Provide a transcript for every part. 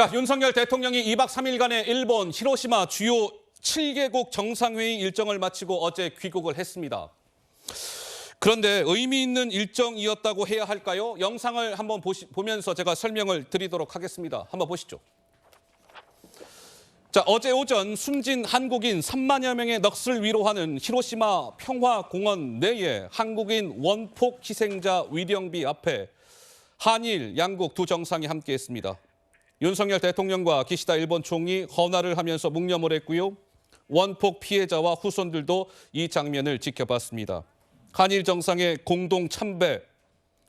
자, 윤석열 대통령이 2박 3일간의 일본 히로시마 주요 7개국 정상회의 일정을 마치고 어제 귀국을 했습니다. 그런데 의미 있는 일정이었다고 해야 할까요? 영상을 한번 보면서 제가 설명을 드리도록 하겠습니다. 한번 보시죠. 자, 어제 오전 숨진 한국인 3만여 명의 넋을 위로하는 히로시마 평화공원 내에 한국인 원폭 희생자 위령비 앞에 한일 양국 두 정상이 함께했습니다. 윤석열 대통령과 기시다 일본 총리 헌화를 하면서 묵념을 했고요. 원폭 피해자와 후손들도 이 장면을 지켜봤습니다. 한일 정상의 공동 참배,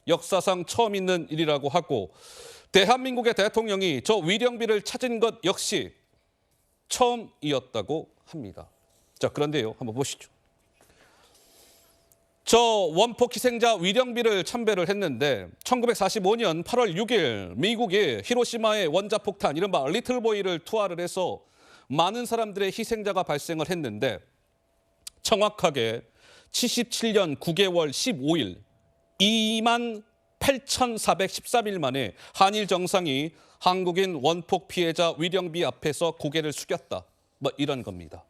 역사상 처음 있는 일이라고 하고 대한민국의 대통령이 저 위령비를 찾은 것 역시 처음이었다고 합니다. 자, 그런데요, 한번 보시죠. 저 원폭 희생자 위령비를 참배를 했는데 1945년 8월 6일 미국이 히로시마의 원자폭탄 이른바 리틀보이를 투하를 해서 많은 사람들의 희생자가 발생을 했는데 정확하게 77년 9개월 15일 28,413일 만에 한일 정상이 한국인 원폭 피해자 위령비 앞에서 고개를 숙였다. 뭐 이런 겁니다.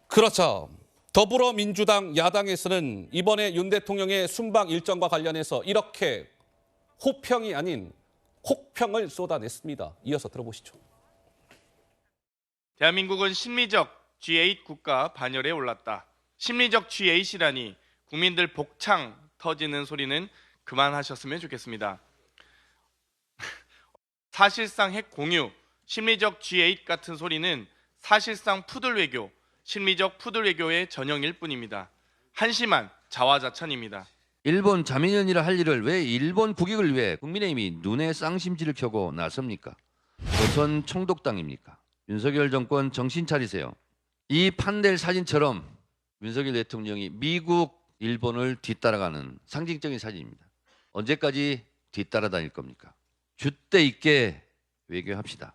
그렇죠. 더불어민주당 야당에서는 이번에 윤 대통령의 순방 일정과 관련해서 이렇게 호평이 아닌 혹평을 쏟아냈습니다. 이어서 들어보시죠. 대한민국은 심리적 G8 국가 반열에 올랐다. 심리적 G8이라니 국민들 복창 터지는 소리는 그만하셨으면 좋겠습니다. 사실상 핵 공유, 심리적 G8 같은 소리는 사실상 푸들 외교, 심리적 푸들 외교의 전형일 뿐입니다. 한심한 자화자찬입니다. 일본 자민련이라 할 일을 왜 일본 국익을 위해 국민의힘이 눈에 쌍심지를 켜고 나섭니까? 조선 총독당입니까? 윤석열 정권 정신 차리세요. 이 판넬 사진처럼 윤석열 대통령이 미국, 일본을 뒤따라가는 상징적인 사진입니다. 언제까지 뒤따라다닐 겁니까? 줏대 있게 외교합시다.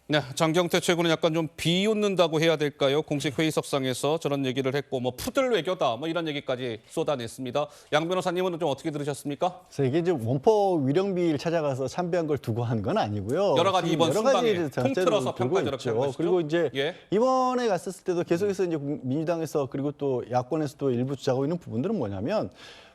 네, 장경태 최고는 약간 좀 비웃는다고 해야 될까요? 공식 회의석상에서 저런 얘기를 했고 뭐 푸들 외교다 뭐 이런 얘기까지 쏟아냈습니다. 양 변호사님은 좀 어떻게 들으셨습니까? 그래서 이게 이제 원폭 위령비를 찾아가서 참배한 걸 두고 한 건 아니고요. 여러 가지 이번 순방에 전제를 통틀어서 들고 평가를 이렇게 한 있죠. 것이죠. 그리고 이제 예. 이번에 갔었을 때도 계속해서 이제 민주당에서 그리고 또 야권에서도 일부 주장하고 있는 부분들은 뭐냐면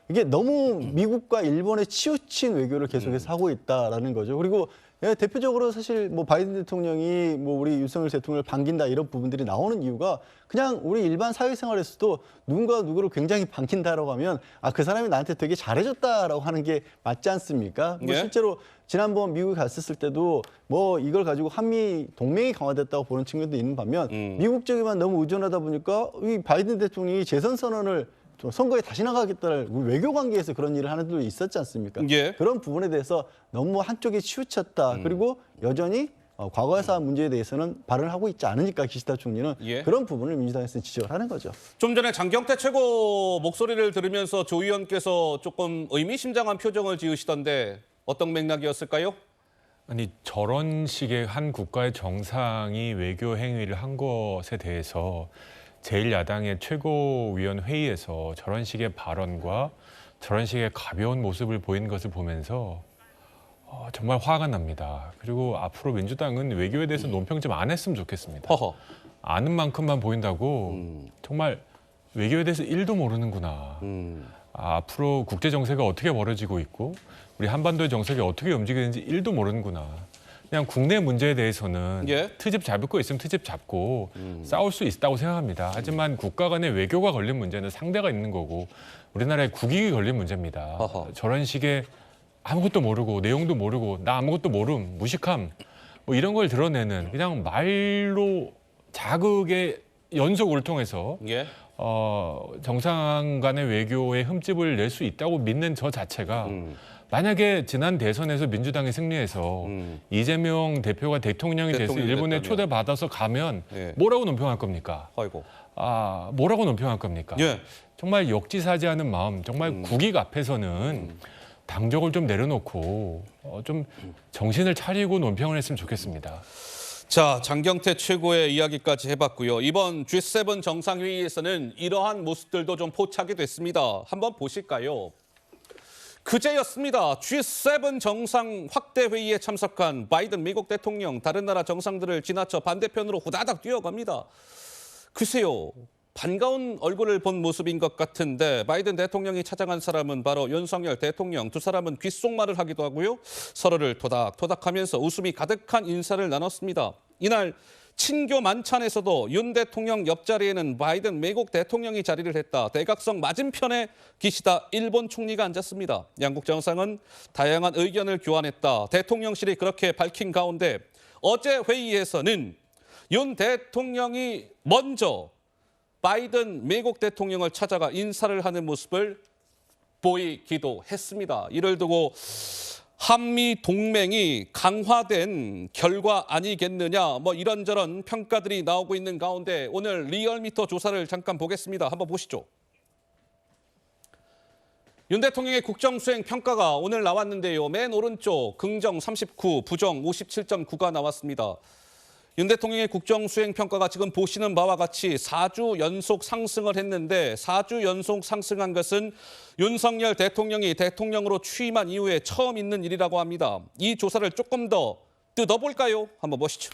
이게 너무 미국과 일본에 치우친 외교를 계속해서 하고 있다라는 거죠. 그리고 대표적으로 사실 뭐 바이든 대통령이 뭐 우리 윤석열 대통령을 반긴다 이런 부분들이 나오는 이유가 그냥 우리 일반 사회생활에서도 누군가 누구를 굉장히 반긴다라고 하면 아, 그 사람이 나한테 되게 잘해줬다라고 하는 게 맞지 않습니까? 뭐 예. 실제로 지난번 미국에 갔었을 때도 뭐 이걸 가지고 한미 동맹이 강화됐다고 보는 측면도 있는 반면 미국 쪽에만 너무 의존하다 보니까 이 바이든 대통령이 재선 선언을 선거에 다시 나가겠다는 외교 관계에서 그런 일을 하는 분도 있었지 않습니까? 예. 그런 부분에 대해서 너무 한쪽에 치우쳤다. 그리고 여전히 과거사 문제에 대해서는 발언을 하고 있지 않으니까 기시다 총리는 예. 그런 부분을 민주당에서 지적을 하는 거죠. 좀 전에 장경태 최고 목소리를 들으면서 조 의원께서 조금 의미심장한 표정을 지으시던데 어떤 맥락이었을까요? 아니 저런 식의 한 국가의 정상이 외교 행위를 한 것에 대해서 제1야당의 최고위원 회의에서 저런 식의 발언과 저런 식의 가벼운 모습을 보인 것을 보면서 정말 화가 납니다. 그리고 앞으로 민주당은 외교에 대해서 논평 좀 안 했으면 좋겠습니다. 허허. 아는 만큼만 보인다고 정말 외교에 대해서 1도 모르는구나. 앞으로 국제 정세가 어떻게 벌어지고 있고 우리 한반도의 정세가 어떻게 움직이는지 1도 모르는구나. 그냥 국내 문제에 대해서는 예. 트집 잡을 거 있으면 트집 잡고 싸울 수 있다고 생각합니다. 하지만 국가 간의 외교가 걸린 문제는 상대가 있는 거고 우리나라의 국익이 걸린 문제입니다. 어허. 저런 식의 아무것도 모르고 내용도 모르고 나 아무것도 모름, 무식함 뭐 이런 걸 드러내는 그냥 말로 자극의 연속을 통해서 예. 정상 간의 외교의 흠집을 낼 수 있다고 믿는 저 자체가 만약에 지난 대선에서 민주당이 승리해서 이재명 대표가 대통령이 돼서 대통령이 일본에 됐다면. 초대받아서 가면 예. 뭐라고 논평할 겁니까? 아이고. 뭐라고 논평할 겁니까? 예. 정말 역지사지하는 마음, 정말 국익 앞에서는 당적을 좀 내려놓고 좀 정신을 차리고 논평을 했으면 좋겠습니다. 자, 장경태 최고의 이야기까지 해봤고요. 이번 G7 정상회의에서는 이러한 모습들도 좀 포착이 됐습니다. 한번 보실까요? 그제였습니다. G7 정상 확대 회의에 참석한 바이든 미국 대통령, 다른 나라 정상들을 지나쳐 반대편으로 후다닥 뛰어갑니다. 글쎄요, 반가운 얼굴을 본 모습인 것 같은데 바이든 대통령이 찾아간 사람은 바로 윤석열 대통령. 두 사람은 귓속말을 하기도 하고요. 서로를 토닥토닥하면서 웃음이 가득한 인사를 나눴습니다. 이날 친교 만찬에서도 윤 대통령 옆자리에는 바이든 미국 대통령이 자리를 했다. 대각선 맞은편에 기시다 일본 총리가 앉았습니다. 양국 정상은 다양한 의견을 교환했다. 대통령실이 그렇게 밝힌 가운데 어제 회의에서는 윤 대통령이 먼저 바이든 미국 대통령을 찾아가 인사를 하는 모습을 보이기도 했습니다. 이를 두고 한미 동맹이 강화된 결과 아니겠느냐, 뭐 이런저런 평가들이 나오고 있는 가운데 오늘 리얼미터 조사를 잠깐 보겠습니다. 한번 보시죠. 윤 대통령의 국정수행 평가가 오늘 나왔는데요. 맨 오른쪽 긍정 39, 부정 57.9가 나왔습니다. 윤 대통령의 국정수행 평가가 지금 보시는 바와 같이 4주 연속 상승을 했는데 4주 연속 상승한 것은 윤석열 대통령이 대통령으로 취임한 이후에 처음 있는 일이라고 합니다. 이 조사를 조금 더 뜯어볼까요? 한번 보시죠.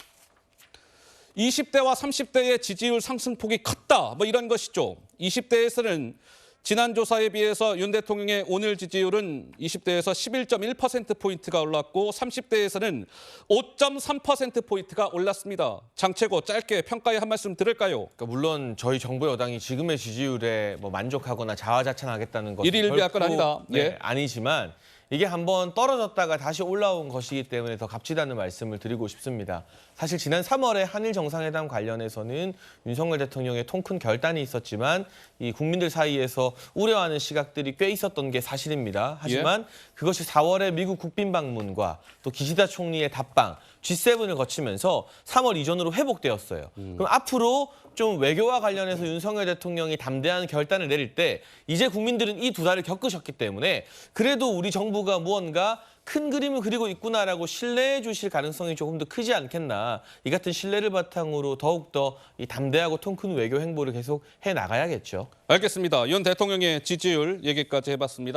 20대와 30대의 지지율 상승폭이 컸다. 뭐 이런 것이죠. 20대에서는 지난 조사에 비해서 윤 대통령의 오늘 지지율은 20대에서 11.1%포인트가 올랐고 30대에서는 5.3%포인트가 올랐습니다. 장채고 짧게 평가에 한 말씀 들을까요? 그러니까 물론 저희 정부 여당이 지금의 지지율에 뭐 만족하거나 자화자찬하겠다는 것은 일희일비할 건 결코, 아니다. 네, 예. 아니지만 이게 한번 떨어졌다가 다시 올라온 것이기 때문에 더 값지다는 말씀을 드리고 싶습니다. 사실 지난 3월에 한일 정상회담 관련해서는 윤석열 대통령의 통 큰 결단이 있었지만 이 국민들 사이에서 우려하는 시각들이 꽤 있었던 게 사실입니다. 하지만 그것이 4월에 미국 국빈 방문과 또 기시다 총리의 답방, G7을 거치면서 3월 이전으로 회복되었어요. 그럼 앞으로 좀 외교와 관련해서 윤석열 대통령이 담대한 결단을 내릴 때 이제 국민들은 이 두 달을 겪으셨기 때문에 그래도 우리 정부가 무언가 큰 그림을 그리고 있구나라고 신뢰해 주실 가능성이 조금 더 크지 않겠나. 이 같은 신뢰를 바탕으로 더욱더 이 담대하고 통 큰 외교 행보를 계속 해 나가야겠죠. 알겠습니다. 윤 대통령의 지지율 얘기까지 해봤습니다.